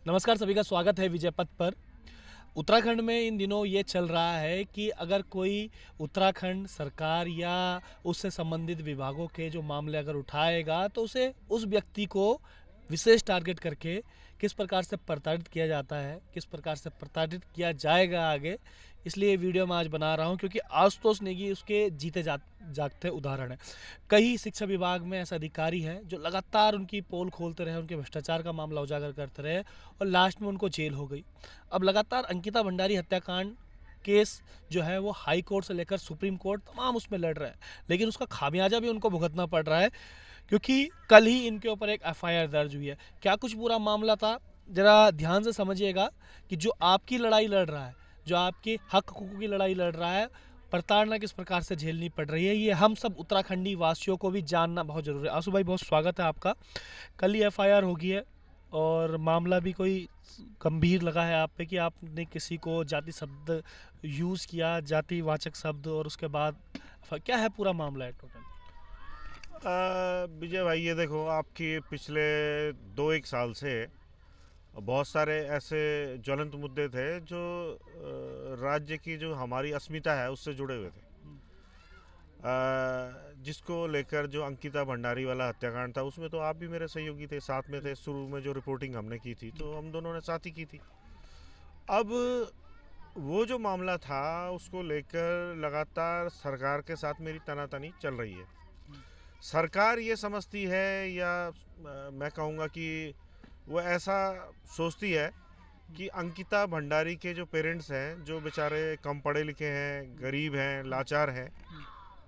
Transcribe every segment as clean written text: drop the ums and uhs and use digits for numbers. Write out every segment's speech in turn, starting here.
नमस्कार, सभी का स्वागत है विजय पथ पर। उत्तराखंड में इन दिनों ये चल रहा है कि अगर कोई उत्तराखंड सरकार या उससे संबंधित विभागों के जो मामले अगर उठाएगा तो उसे उस व्यक्ति को विशेष टारगेट करके किस प्रकार से प्रताड़ित किया जाता है, किस प्रकार से प्रताड़ित किया जाएगा आगे। इसलिए ये वीडियो मैं आज बना रहा हूँ क्योंकि आशुतोष नेगी उसके जीते जागते उदाहरण है। कई शिक्षा विभाग में ऐसे अधिकारी हैं जो लगातार उनकी पोल खोलते रहे, उनके भ्रष्टाचार का मामला उजागर करते रहे और लास्ट में उनको जेल हो गई। अब लगातार अंकिता भंडारी हत्याकांड केस जो है वो हाई कोर्ट से लेकर सुप्रीम कोर्ट तमाम उसमें लड़ रहे हैं, लेकिन उसका खामियाजा भी उनको भुगतना पड़ रहा है क्योंकि कल ही इनके ऊपर एक एफआईआर दर्ज हुई है। क्या कुछ पूरा मामला था, जरा ध्यान से समझिएगा कि जो आपकी लड़ाई लड़ रहा है, जो आपके हक हकूक़ की लड़ाई लड़ रहा है, प्रताड़ना किस प्रकार से झेलनी पड़ रही है, ये हम सब उत्तराखंडी वासियों को भी जानना बहुत ज़रूरी है। आंसू भाई, बहुत स्वागत है आपका। कल ही एफआईआर होगी है और मामला भी कोई गंभीर लगा है आप पे कि आपने किसी को जाति शब्द यूज़ किया, जातिवाचक शब्द, और उसके बाद क्या है पूरा मामला है टोटल? विजय भाई, ये देखो, आपकी पिछले 2-1 साल से बहुत सारे ऐसे ज्वलंत मुद्दे थे जो राज्य की जो हमारी अस्मिता है उससे जुड़े हुए थे। जिसको लेकर जो अंकिता भंडारी वाला हत्याकांड था, उसमें तो आप भी मेरे सहयोगी थे, साथ में थे। शुरू में जो रिपोर्टिंग हमने की थी तो हम दोनों ने साथ ही की थी। अब वो जो मामला था उसको लेकर लगातार सरकार के साथ मेरी तनातनी चल रही है। सरकार ये समझती है या मैं कहूँगा कि वो ऐसा सोचती है कि अंकिता भंडारी के जो पेरेंट्स हैं, जो बेचारे कम पढ़े लिखे हैं, गरीब हैं, लाचार हैं,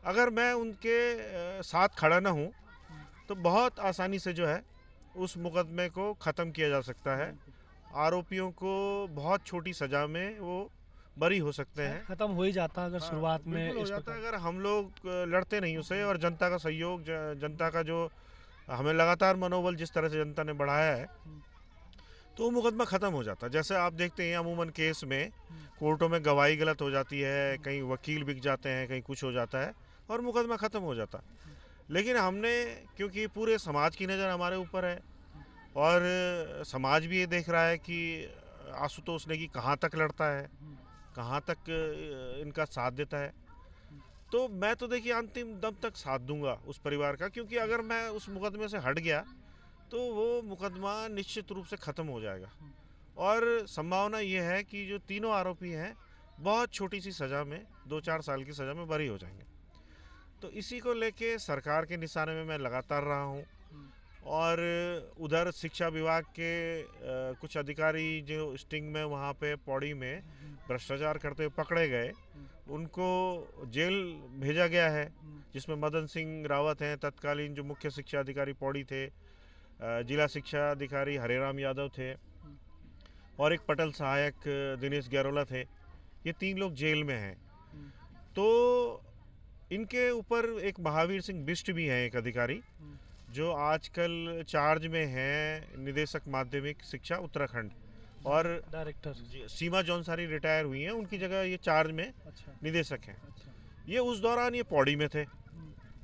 अगर मैं उनके साथ खड़ा ना हूँ तो बहुत आसानी से जो है उस मुकदमे को ख़त्म किया जा सकता है। आरोपियों को बहुत छोटी सज़ा में वो बरी हो सकते हैं। खत्म हो ही जाता अगर हाँ, शुरुआत में बिल्कुल हो इस जाता प्रकार। है अगर हम लोग लड़ते नहीं उसे, और जनता का सहयोग, जनता का जो हमें लगातार मनोबल जिस तरह से जनता ने बढ़ाया है, तो वो मुकदमा ख़त्म हो जाता है। जैसे आप देखते हैं अमूमन केस में कोर्टों में गवाही गलत हो जाती है, कहीं वकील बिक जाते हैं, कहीं कुछ हो जाता है और मुकदमा ख़त्म हो जाता है। लेकिन हमने, क्योंकि पूरे समाज की नज़र हमारे ऊपर है और समाज भी ये देख रहा है कि आशुतोष नेगी कहाँ तक लड़ता है, कहाँ तक इनका साथ देता है, तो मैं तो देखिए अंतिम दम तक साथ दूंगा उस परिवार का, क्योंकि अगर मैं उस मुकदमे से हट गया तो वो मुकदमा निश्चित रूप से ख़त्म हो जाएगा और संभावना ये है कि जो तीनों आरोपी हैं बहुत छोटी सी सज़ा में, 2-4 साल की सज़ा में बरी हो जाएंगे। तो इसी को लेके सरकार के निशाने में मैं लगातार रहा हूँ। और उधर शिक्षा विभाग के कुछ अधिकारी जो स्टिंग में वहाँ पे पौड़ी में भ्रष्टाचार करते हुए पकड़े गए, उनको जेल भेजा गया है, जिसमें मदन सिंह रावत हैं, तत्कालीन जो मुख्य शिक्षा अधिकारी पौड़ी थे, जिला शिक्षा अधिकारी हरेराम यादव थे और एक पटल सहायक दिनेश गैरोला थे। ये 3 लोग जेल में हैं। तो इनके ऊपर एक महावीर सिंह बिष्ट भी हैं, एक अधिकारी जो आजकल चार्ज में हैं, निदेशक माध्यमिक शिक्षा उत्तराखंड, और डायरेक्टर। सीमा जौनसारी रिटायर हुई हैं, उनकी जगह ये चार्ज में अच्छा। निदेशक हैं। अच्छा। ये उस दौरान ये पौड़ी में थे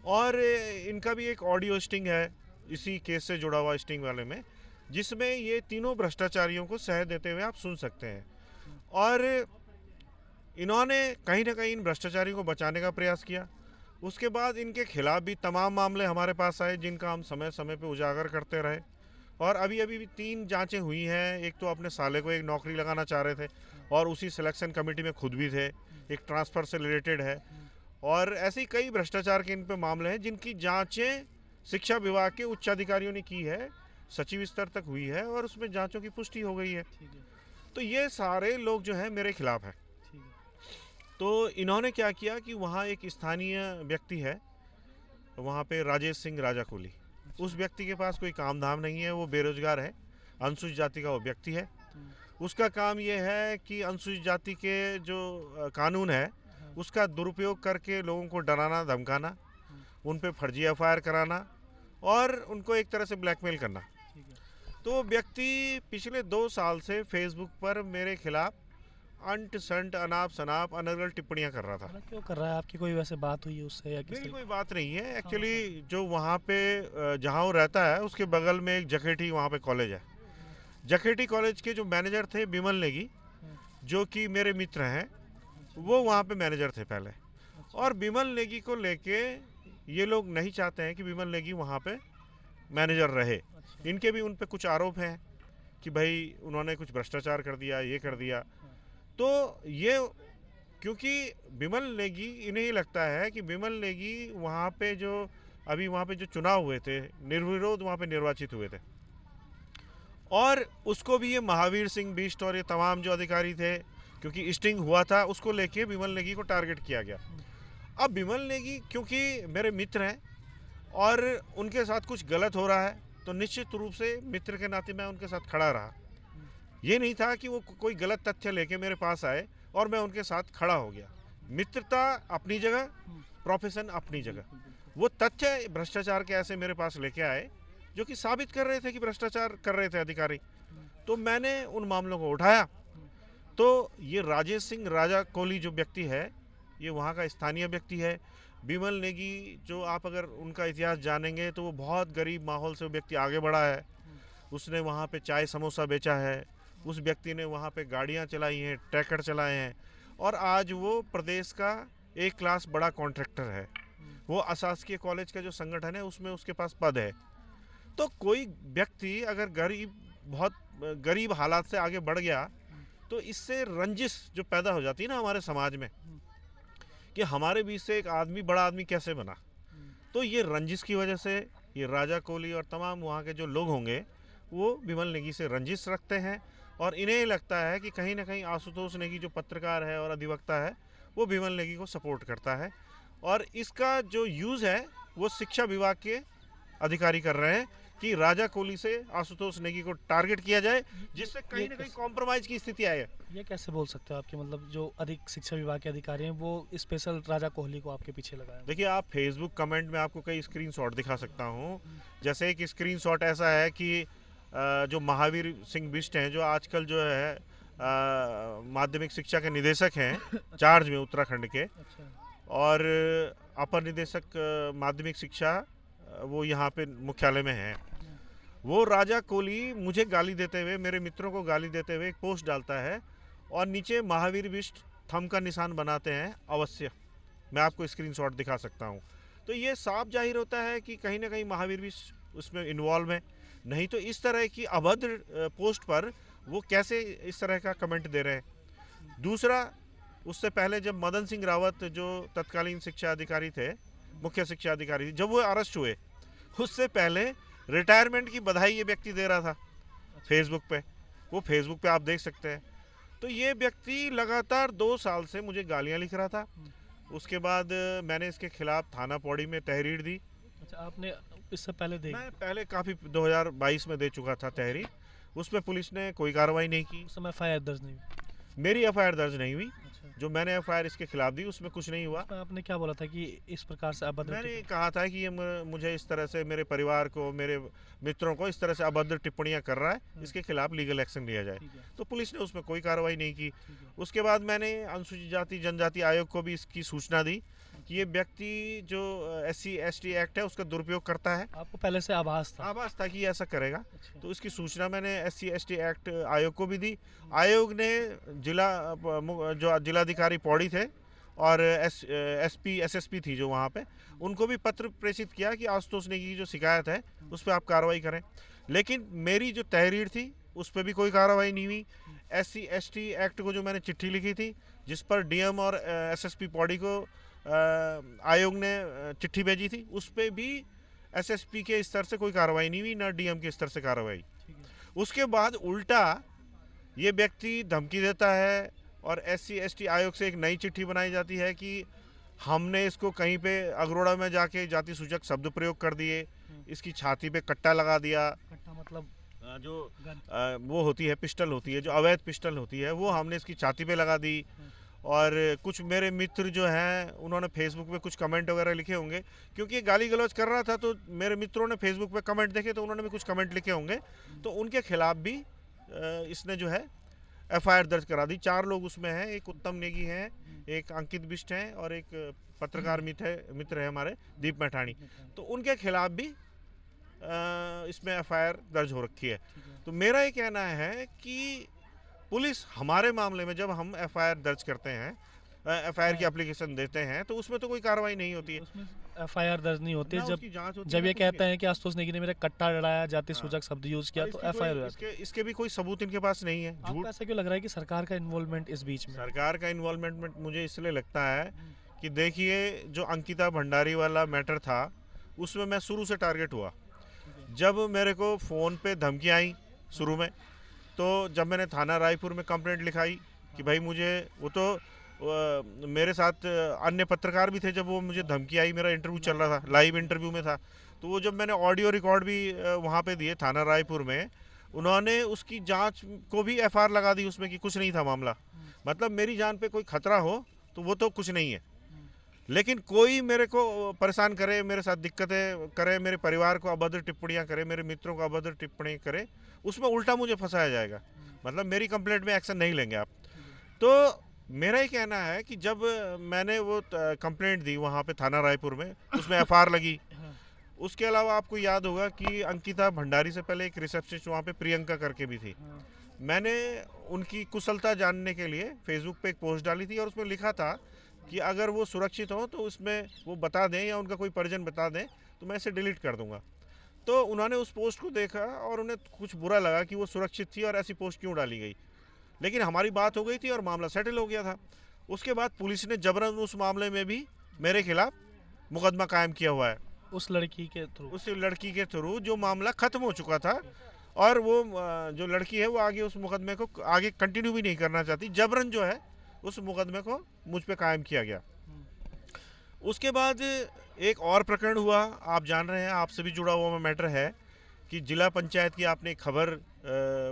और इनका भी एक ऑडियो स्टिंग है इसी केस से जुड़ा हुआ, स्टिंग वाले में, जिसमें ये तीनों भ्रष्टाचारियों को सह देते हुए आप सुन सकते हैं। और इन्होंने कहीं ना कहीं इन भ्रष्टाचारियों को बचाने का प्रयास किया। उसके बाद इनके खिलाफ भी तमाम मामले हमारे पास आए, जिनका हम समय समय पे उजागर करते रहे। और अभी अभी भी 3 जांचें हुई हैं। एक तो अपने साले को एक नौकरी लगाना चाह रहे थे और उसी सिलेक्शन कमेटी में खुद भी थे, एक ट्रांसफ़र से रिलेटेड है, और ऐसे ही कई भ्रष्टाचार के इन पे मामले हैं जिनकी जांचें शिक्षा विभाग के उच्च अधिकारियों ने की है, सचिव स्तर तक हुई है और उसमें जांचों की पुष्टि हो गई है। तो ये सारे लोग जो हैं मेरे खिलाफ हैं। तो इन्होंने क्या किया कि वहाँ एक स्थानीय व्यक्ति है, वहाँ पे राजेश सिंह राजाकुली, उस व्यक्ति के पास कोई काम धाम नहीं है, वो बेरोजगार है, अनुसूचित जाति का वो व्यक्ति है। उसका काम ये है कि अनुसूचित जाति के जो कानून है उसका दुरुपयोग करके लोगों को डराना धमकाना, उन पे फर्जी एफआईआर कराना और उनको एक तरह से ब्लैकमेल करना। तो व्यक्ति पिछले 2 साल से फेसबुक पर मेरे खिलाफ अंट संट अनाप शनाप अनर्गल टिप्पणियां कर रहा था। क्यों कर रहा है? आपकी कोई वैसे बात हुई है उससे या मेरी किसी? कोई बात नहीं है एक्चुअली। जो वहाँ पे जहाँ वो रहता है उसके बगल में एक जखेठी वहाँ पे कॉलेज है, जखेटी कॉलेज के जो मैनेजर थे बिमल नेगी, जो कि मेरे मित्र हैं, वो वहाँ पे मैनेजर थे पहले। और बिमल नेगी को लेके ये लोग नहीं चाहते हैं कि बिमल नेगी वहाँ पे मैनेजर रहे। इनके भी उन पे कुछ आरोप हैं कि भाई उन्होंने कुछ भ्रष्टाचार कर दिया, ये कर दिया। तो ये क्योंकि बिमल नेगी, इन्हें ही लगता है कि बिमल नेगी वहाँ पे जो अभी वहाँ पे जो चुनाव हुए थे, निर्विरोध वहाँ पे निर्वाचित हुए थे, और उसको भी ये महावीर सिंह बिष्ट और ये तमाम जो अधिकारी थे, क्योंकि स्टिंग हुआ था, उसको लेके बिमल नेगी को टारगेट किया गया। अब बिमल नेगी क्योंकि मेरे मित्र हैं और उनके साथ कुछ गलत हो रहा है, तो निश्चित रूप से मित्र के नाते मैं उनके साथ खड़ा रहा। ये नहीं था कि वो कोई गलत तथ्य लेके मेरे पास आए और मैं उनके साथ खड़ा हो गया। मित्रता अपनी जगह, प्रोफेशन अपनी जगह। वो तथ्य भ्रष्टाचार के ऐसे मेरे पास लेके आए जो कि साबित कर रहे थे कि भ्रष्टाचार कर रहे थे अधिकारी, तो मैंने उन मामलों को उठाया। तो ये राजेश सिंह राजा कोहली जो व्यक्ति है, ये वहाँ का स्थानीय व्यक्ति है। बिमल नेगी जो आप अगर उनका इतिहास जानेंगे तो वो बहुत गरीब माहौल से वो व्यक्ति आगे बढ़ा है। उसने वहाँ पे चाय समोसा बेचा है, उस व्यक्ति ने वहाँ पे गाड़ियाँ चलाई हैं, ट्रैक्टर चलाए हैं, और आज वो प्रदेश का एक क्लास बड़ा कॉन्ट्रैक्टर है। वो अशासकीय कॉलेज का जो संगठन है उसमें उसके पास पद है। तो कोई व्यक्ति अगर बहुत गरीब हालात से आगे बढ़ गया तो इससे रंजिश जो पैदा हो जाती है ना हमारे समाज में, कि हमारे बीच से एक आदमी बड़ा आदमी कैसे बना, तो ये रंजिश की वजह से ये राजा कोहली और तमाम वहाँ के जो लोग होंगे वो बिमल नेगी से रंजिश रखते हैं, और इन्हें लगता है कि कहीं ना कहीं आशुतोष नेगी जो पत्रकार है और अधिवक्ता है वो बिमल नेगी को सपोर्ट करता है, और इसका जो यूज़ है वो शिक्षा विभाग के अधिकारी कर रहे हैं कि राजा कोहली से आशुतोष नेगी को टारगेट किया जाए, जिससे कहीं ना कहीं कॉम्प्रोमाइज की स्थिति आए। ये कैसे बोल सकते हो आपके, मतलब जो अधिक शिक्षा विभाग के अधिकारी हैं वो स्पेशल राजा कोहली को आपके पीछे लगाए? देखिए, आप फेसबुक कमेंट में आपको कई स्क्रीनशॉट दिखा सकता हूँ। जैसे एक स्क्रीनशॉट ऐसा है कि जो महावीर सिंह बिष्ट हैं, जो आजकल जो है माध्यमिक शिक्षा के निदेशक हैं चार्ज में उत्तराखंड के, और अपर निदेशक माध्यमिक शिक्षा वो यहाँ पे मुख्यालय में हैं। वो राजा कोहली मुझे गाली देते हुए, मेरे मित्रों को गाली देते हुए एक पोस्ट डालता है और नीचे महावीर बिष्ट थंब का निशान बनाते हैं अवश्य। मैं आपको स्क्रीनशॉट दिखा सकता हूँ। तो ये साफ जाहिर होता है कि कहीं ना कहीं महावीर बिष्ट उसमें इन्वॉल्व है। नहीं तो इस तरह की अभद्र पोस्ट पर वो कैसे इस तरह का कमेंट दे रहे हैं। दूसरा, उससे पहले जब मदन सिंह रावत जो तत्कालीन शिक्षा अधिकारी थे, मुख्य शिक्षा अधिकारी, जब वो अरेस्ट हुए, उससे पहले रिटायरमेंट की बधाई ये व्यक्ति दे रहा था फेसबुक पे। वो फेसबुक पे आप देख सकते हैं। तो ये व्यक्ति लगातार 2 साल से मुझे गालियां लिख रहा था। उसके बाद मैंने इसके खिलाफ थाना पौड़ी में तहरीर दी। अच्छा, आपने इससे पहले दी? मैं पहले काफ़ी 2022 में दे चुका था तहरीर। उसमें पुलिस ने कोई कार्रवाई नहीं की। उस समय एफआईआर दर्ज नहीं हुई? मेरी एफआईआर दर्ज नहीं हुई। अच्छा। जो मैंने एफआईआर इसके खिलाफ दी उसमें कुछ नहीं हुआ। आपने क्या बोला था कि इस प्रकार से अभद्र? मैंने कहा था कि ये मुझे इस तरह से, मेरे परिवार को, मेरे मित्रों को इस तरह से अभद्र टिप्पणियां कर रहा है, इसके खिलाफ लीगल एक्शन लिया जाए। तो पुलिस ने उसमें कोई कार्रवाई नहीं की। उसके बाद मैंने अनुसूचित जाति जनजाति आयोग को भी इसकी सूचना दी कि ये व्यक्ति जो SC ST एक्ट है उसका दुरुपयोग करता है। आपको पहले से आभास था? आभास था कि ये ऐसा करेगा। अच्छा। तो तो इसकी सूचना मैंने SC ST एक्ट आयोग को भी दी। आयोग ने जो जिलाधिकारी पौड़ी थे और SP SSP थी जो वहाँ पे, उनको भी पत्र प्रेषित किया कि आशुतोष नेगी की जो शिकायत है उस पर आप कार्रवाई करें। लेकिन मेरी जो तहरीर थी उस पर भी कोई कार्रवाई नहीं हुई। SC ST एक्ट को जो मैंने चिट्ठी लिखी थी, जिस पर DM और SSP पौड़ी को आयोग ने चिट्ठी भेजी थी, उस पर भी SSP के स्तर से कोई कार्रवाई नहीं हुई, ना DM के स्तर से कार्रवाई। उसके बाद उल्टा ये व्यक्ति धमकी देता है और SC ST आयोग से एक नई चिट्ठी बनाई जाती है कि हमने इसको कहीं पे अगरोड़ा में जाके जाति सूचक शब्द प्रयोग कर दिए, इसकी छाती पे कट्टा लगा दिया। कट्टा मतलब जो वो होती है, पिस्टल होती है, जो अवैध पिस्टल होती है, वो हमने इसकी छाती पे लगा दी। और कुछ मेरे मित्र जो हैं उन्होंने फेसबुक पे कुछ कमेंट वगैरह लिखे होंगे, क्योंकि गाली गलौज कर रहा था तो मेरे मित्रों ने फेसबुक पे कमेंट देखे तो उन्होंने भी कुछ कमेंट लिखे होंगे, तो उनके खिलाफ भी इसने जो है FIR दर्ज करा दी। 4 लोग उसमें हैं, एक उत्तम नेगी हैं, एक अंकित बिष्ट हैं और एक पत्रकार मित्र है हमारे दीप मैठाणी। तो उनके खिलाफ भी इसमें एफआईआर दर्ज हो रखी है। तो मेरा ये कहना है कि पुलिस हमारे मामले में जब हम एफआईआर दर्ज करते हैं, एफआईआर की एप्लीकेशन देते हैं, तो उसमें तो कोई कार्रवाई नहीं होती है, उसमें एफआईआर दर्ज नहीं होती ना जब उसकी जांच होती है, जब ना ये कुछ कहते नहीं। हैं कि आशुतोष नेगी ने मेरा कट्टा लड़ाया, जाति हाँ। सूचक शब्द यूज किया, और तो इसकी एफआईआर हो कोई जाती इसके भी कोई सबूत इनके पास नहीं है। है। आपको झूठ ऐसा क्यों लग रहा है कि सरकार का इन्वॉल्वमेंट इस बीच में? सरकार का इन्वॉल्वमेंट मुझे इसलिए लगता है कि देखिए, जो अंकिता भंडारी वाला मैटर था, उसमें मैं शुरू से टारगेट हुआ। जब मेरे को फ़ोन पे धमकी आई शुरू में, तो जब मैंने थाना रायपुर में कंप्लेंट लिखाई कि भाई मुझे, वो तो मेरे साथ अन्य पत्रकार भी थे, जब वो मुझे धमकी आई, मेरा इंटरव्यू चल रहा था, लाइव इंटरव्यू में था, तो वो जब मैंने ऑडियो रिकॉर्ड भी वहाँ पे दिए थाना रायपुर में, उन्होंने उसकी जांच को भी एफआईआर लगा दी उसमें कि कुछ नहीं था मामला। मतलब मेरी जान पे कोई खतरा हो तो वो तो कुछ नहीं है, लेकिन कोई मेरे को परेशान करे, मेरे साथ दिक्कतें करे, मेरे परिवार को अभद्र टिप्पणियां करे, मेरे मित्रों को अभद्र टिप्पणी करे, उसमें उल्टा मुझे फंसाया जाएगा। मतलब मेरी कंप्लेंट में एक्शन नहीं लेंगे आप। तो मेरा ही कहना है कि जब मैंने वो कंप्लेंट दी वहाँ पे थाना रायपुर में, उसमें एफआईआर लगी। उसके अलावा आपको याद होगा कि अंकिता भंडारी से पहले एक रिसेप्शनिस्ट वहाँ पे प्रियंका करके भी थी। मैंने उनकी कुशलता जानने के लिए फेसबुक पे एक पोस्ट डाली थी और उसमें लिखा था कि अगर वो सुरक्षित हो तो उसमें वो बता दें या उनका कोई परिजन बता दें, तो मैं इसे डिलीट कर दूंगा। तो उन्होंने उस पोस्ट को देखा और उन्हें कुछ बुरा लगा कि वो सुरक्षित थी और ऐसी पोस्ट क्यों डाली गई, लेकिन हमारी बात हो गई थी और मामला सेटल हो गया था। उसके बाद पुलिस ने जबरन उस मामले में भी मेरे खिलाफ मुकदमा कायम किया हुआ है, उस लड़की के थ्रू। उस लड़की के थ्रू, जो मामला खत्म हो चुका था। और वो जो लड़की है वो आगे उस मुकदमे को आगे कंटिन्यू भी नहीं करना चाहती, जबरन जो है उस मुकदमे को मुझ पे कायम किया गया। उसके बाद एक और प्रकरण हुआ, आप जान रहे हैं, आपसे भी जुड़ा हुआ मैटर है कि जिला पंचायत की आपने एक खबर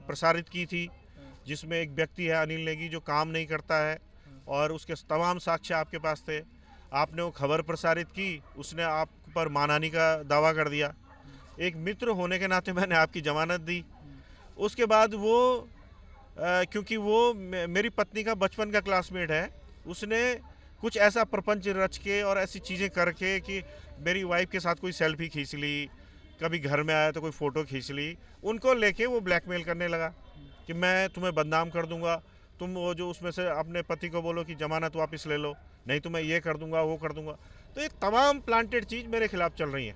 प्रसारित की थी, जिसमें एक व्यक्ति है अनिल नेगी जो काम नहीं करता है और उसके तमाम साक्ष्य आपके पास थे। आपने वो खबर प्रसारित की, उसने आप पर मानहानि का दावा कर दिया। एक मित्र होने के नाते मैंने आपकी जमानत दी। उसके बाद वो क्योंकि वो मेरी पत्नी का बचपन का क्लासमेट है, उसने कुछ ऐसा प्रपंच रच के और ऐसी चीज़ें करके कि मेरी वाइफ के साथ कोई सेल्फी खींच ली, कभी घर में आया तो कोई फ़ोटो खींच ली, उनको लेके वो ब्लैकमेल करने लगा कि मैं तुम्हें बदनाम कर दूंगा, तुम वो जो उसमें से अपने पति को बोलो कि जमानत वापस ले लो, नहीं तो मैं ये कर दूंगा, वो कर दूंगा। तो ये तमाम प्लांटेड चीज़ मेरे खिलाफ चल रही है।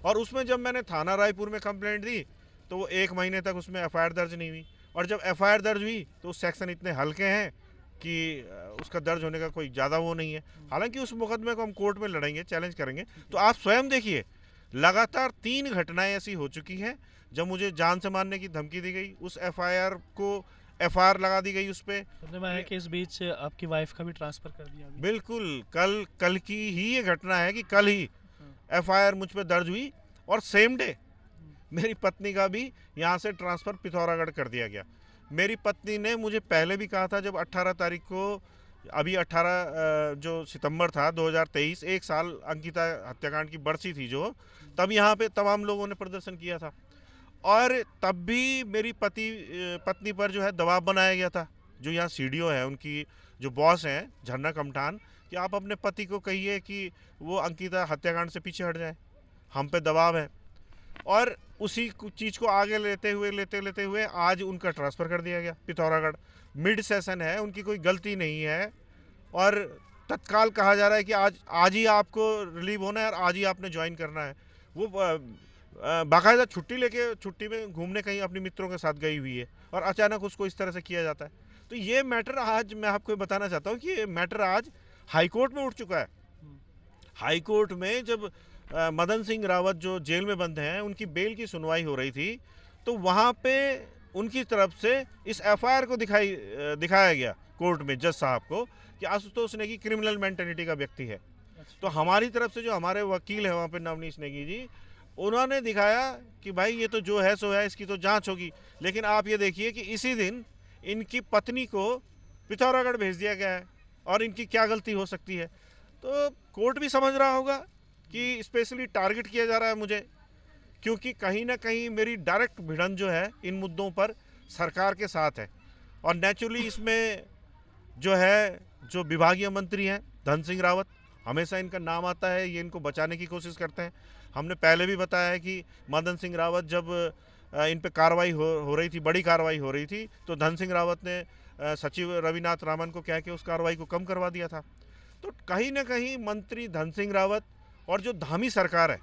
और उसमें जब मैंने थाना रायपुर में कंप्लेंट दी तो वो 1 महीने तक उसमें एफआईआर दर्ज नहीं हुई, और जब एफआईआर दर्ज हुई तो सेक्शन इतने हल्के हैं कि उसका दर्ज होने का कोई ज़्यादा वो नहीं है। हालांकि उस मुकदमे को हम कोर्ट में लड़ेंगे, चैलेंज करेंगे। तो आप स्वयं देखिए, लगातार 3 घटनाएं ऐसी हो चुकी हैं जब मुझे जान से मारने की धमकी दी गई, उस एफआईआर को एफआईआर लगा दी गई उस पर। सुनने में आया कि इस बीच आपकी वाइफ का भी ट्रांसफर कर दिया अभी। बिल्कुल, कल की ही ये घटना है कि कल ही एफआईआर मुझ पर दर्ज हुई और सेम डे मेरी पत्नी का भी यहाँ से ट्रांसफ़र पिथौरागढ़ कर दिया गया। मेरी पत्नी ने मुझे पहले भी कहा था, जब 18 तारीख को, अभी 18 जो सितंबर था 2023, 1 साल अंकिता हत्याकांड की बरसी थी जो, तब यहाँ पे तमाम लोगों ने प्रदर्शन किया था और तब भी मेरी पत्नी पर जो है दबाव बनाया गया था। जो यहाँ सीडीओ है, उनकी जो बॉस हैं झरना कमठान, कि आप अपने पति को कहिए कि वो अंकिता हत्याकांड से पीछे हट जाए, हम पे दबाव है। और उसी चीज़ को आगे लेते हुए आज उनका ट्रांसफ़र कर दिया गया पिथौरागढ़। मिड सेशन है, उनकी कोई गलती नहीं है और तत्काल कहा जा रहा है कि आज ही आपको रिलीव होना है और आज ही आपने ज्वाइन करना है। वो बाकायदा छुट्टी में घूमने कहीं अपने मित्रों के साथ गई हुई है और अचानक उसको इस तरह से किया जाता है। तो ये मैटर आज मैं आपको बताना चाहता हूँ कि ये मैटर आज हाई कोर्ट में उठ चुका है। हाई कोर्ट में जब मदन सिंह रावत जो जेल में बंद हैं, उनकी बेल की सुनवाई हो रही थी, तो वहाँ पे उनकी तरफ से इस एफआईआर को दिखाया गया कोर्ट में जज साहब को कि आशुतोष नेगी क्रिमिनल मेंटेलिटी का व्यक्ति है। तो हमारी तरफ से जो हमारे वकील हैं वहाँ पे नवनीश नेगी जी, उन्होंने दिखाया कि भाई ये तो जो है सो है, इसकी तो जांच होगी। लेकिन आप ये देखिए कि इसी दिन इनकी पत्नी को पिथौरागढ़ भेज दिया गया है और इनकी क्या गलती हो सकती है। तो कोर्ट भी समझ रहा होगा कि स्पेशली टारगेट किया जा रहा है मुझे, क्योंकि कहीं ना कहीं मेरी डायरेक्ट भिड़ंत जो है इन मुद्दों पर सरकार के साथ है। और नेचुरली इसमें जो है, जो विभागीय मंत्री हैं धन सिंह रावत, हमेशा इनका नाम आता है, ये इनको बचाने की कोशिश करते हैं। हमने पहले भी बताया है कि मदन सिंह रावत जब इन पे कार्रवाई हो रही थी, बड़ी कार्रवाई हो रही थी, तो धन सिंह रावत ने सचिव रविनाथ रामन को कह के उस कार्रवाई को कम करवा दिया था। तो कहीं ना कहीं मंत्री धन सिंह रावत और जो धामी सरकार है,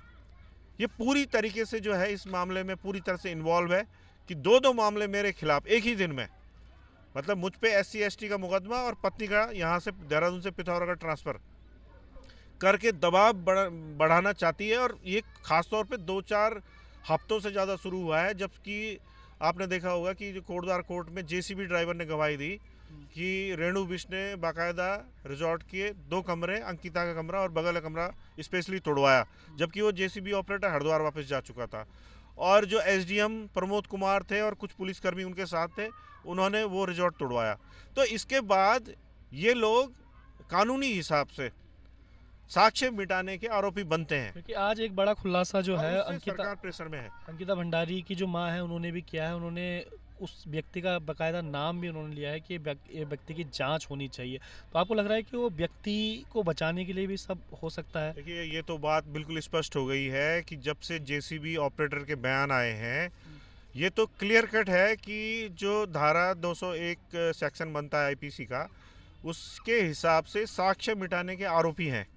ये पूरी तरीके से जो है इस मामले में पूरी तरह से इन्वॉल्व है कि दो मामले मेरे खिलाफ एक ही दिन में, मतलब मुझ पे SC/ST का मुकदमा और पत्नी का यहाँ से देहरादून से पिथौरागढ़ ट्रांसफ़र करके दबाव बढ़ाना चाहती है। और ये खासतौर पे 2-4 हफ्तों से ज़्यादा शुरू हुआ है, जबकि आपने देखा होगा कि जो कोटद्वार कोर्ट में JCB ड्राइवर ने गवाही दी कि रेणु बिष्ट ने बाकायदा रिजॉर्ट के 2 कमरे, अंकिता का कमरा और बगल का कमरा स्पेशली तोड़वाया, जबकि वो JCB ऑपरेटर हरिद्वार वापस जा चुका था। और जो SDM प्रमोद कुमार थे और कुछ पुलिसकर्मी उनके साथ थे, उन्होंने वो रिजॉर्ट तोड़वाया। तो इसके बाद ये लोग कानूनी हिसाब से साक्ष्य मिटाने के आरोपी बनते हैं, क्योंकि आज एक बड़ा खुलासा जो है सरकार प्रेशर में है। अंकिता भंडारी की जो मां है उन्होंने भी किया है, उन्होंने उस व्यक्ति का बकायदा नाम भी उन्होंने लिया है कि ये व्यक्ति की जांच होनी चाहिए। तो आपको लग रहा है कि वो व्यक्ति को बचाने के लिए भी सब हो सकता है? देखिए, ये तो बात बिल्कुल स्पष्ट हो गई है कि जब से JCB ऑपरेटर के बयान आए हैं, ये तो क्लियर कट है कि जो धारा 201 सेक्शन बनता है IPC का, उसके हिसाब से साक्ष्य मिटाने के आरोपी हैं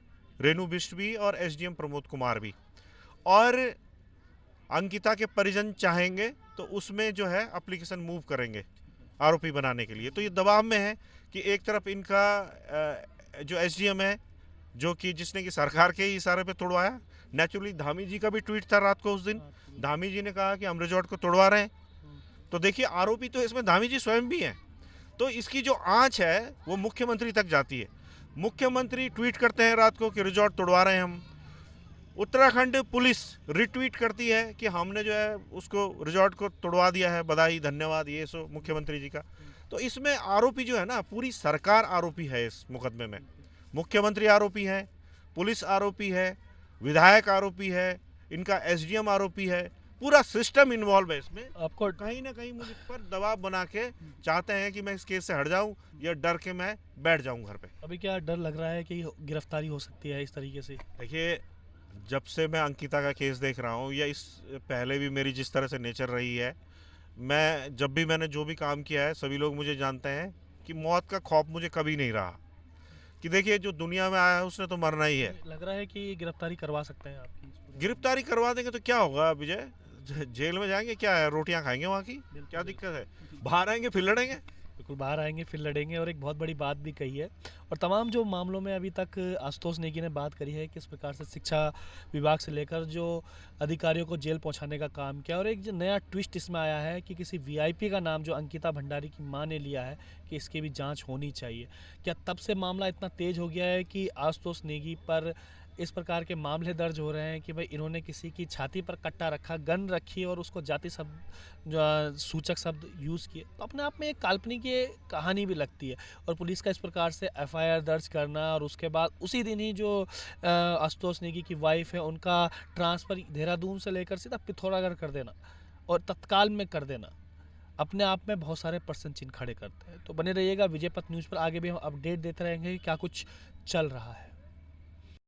रेणु बिष्ट भी और SDM प्रमोद कुमार भी। और अंकिता के परिजन चाहेंगे तो उसमें जो है एप्लीकेशन मूव करेंगे आरोपी बनाने के लिए। तो ये दबाव में है कि एक तरफ इनका जो SDM है, जो कि जिसने कि सरकार के ही इशारे पे तोड़वाया। नेचुरली धामी जी का भी ट्वीट था रात को उस दिन, धामी जी ने कहा कि हम रिजॉर्ट को तोड़वा रहे हैं। तो देखिए, आरोपी तो इसमें धामी जी स्वयं भी हैं। तो इसकी जो आंच है वो मुख्यमंत्री तक जाती है। मुख्यमंत्री ट्वीट करते हैं रात को कि रिजॉर्ट तोड़वा रहे हैं हम। उत्तराखंड पुलिस रिट्वीट करती है कि हमने जो है उसको रिजॉर्ट को तोड़वा दिया है, बधाई धन्यवाद, ये सो मुख्यमंत्री जी का। तो इसमें आरोपी जो है ना, पूरी सरकार आरोपी है इस मुकदमे में। मुख्यमंत्री आरोपी है, पुलिस आरोपी है, विधायक आरोपी है, इनका SDM आरोपी है, पूरा सिस्टम इन्वॉल्व है इसमें। आपको कहीं ना कहीं मुझ पर दबाव बना के चाहते हैं कि मैं इस केस से हट जाऊं या डर के मैं बैठ जाऊं घर पे। अभी क्या डर लग रहा है कि गिरफ्तारी हो सकती है इस तरीके से? देखिए, जब से मैं अंकिता का केस देख रहा हूँ, या इस पहले भी मेरी जिस तरह से नेचर रही है, मैं जब भी मैंने जो भी काम किया है, सभी लोग मुझे जानते हैं कि मौत का खौफ मुझे कभी नहीं रहा। कि देखिए, जो दुनिया में आया है उसने तो मरना ही है। लग रहा है कि गिरफ्तारी करवा सकते हैं आपकी? गिरफ्तारी करवा देंगे तो क्या होगा विजय? जेल में जाएंगे, क्या है, रोटियां खाएंगे वहाँ की? क्या दिक्कत है? बाहर आएंगे फिर लड़ेंगे। बिल्कुल, बाहर आएंगे फिर लड़ेंगे। और एक बहुत बड़ी बात भी कही है, और तमाम जो मामलों में अभी तक आशुतोष नेगी ने बात करी है, किस प्रकार से शिक्षा विभाग से लेकर जो अधिकारियों को जेल पहुंचाने का काम किया। और एक जो नया ट्विस्ट इसमें आया है कि किसी VIP का नाम जो अंकिता भंडारी की मां ने लिया है कि इसकी भी जांच होनी चाहिए। क्या तब से मामला इतना तेज हो गया है कि आशुतोष नेगी पर इस प्रकार के मामले दर्ज हो रहे हैं कि भाई इन्होंने किसी की छाती पर कट्टा रखा, गन रखी और उसको जाति शब्द सूचक शब्द यूज़ किए? तो अपने आप में एक काल्पनिक ये कहानी भी लगती है। और पुलिस का इस प्रकार से FIR दर्ज करना, और उसके बाद उसी दिन ही जो आशुतोष नेगी की वाइफ है उनका ट्रांसफ़र देहरादून से लेकर सीधा पिथौरागढ़ कर देना और तत्काल में कर देना, अपने आप में बहुत सारे प्रश्न चिन्ह खड़े करते हैं। तो बने रहिएगा विजय पथ न्यूज़ पर, आगे भी हम अपडेट देते रहेंगे क्या कुछ चल रहा है।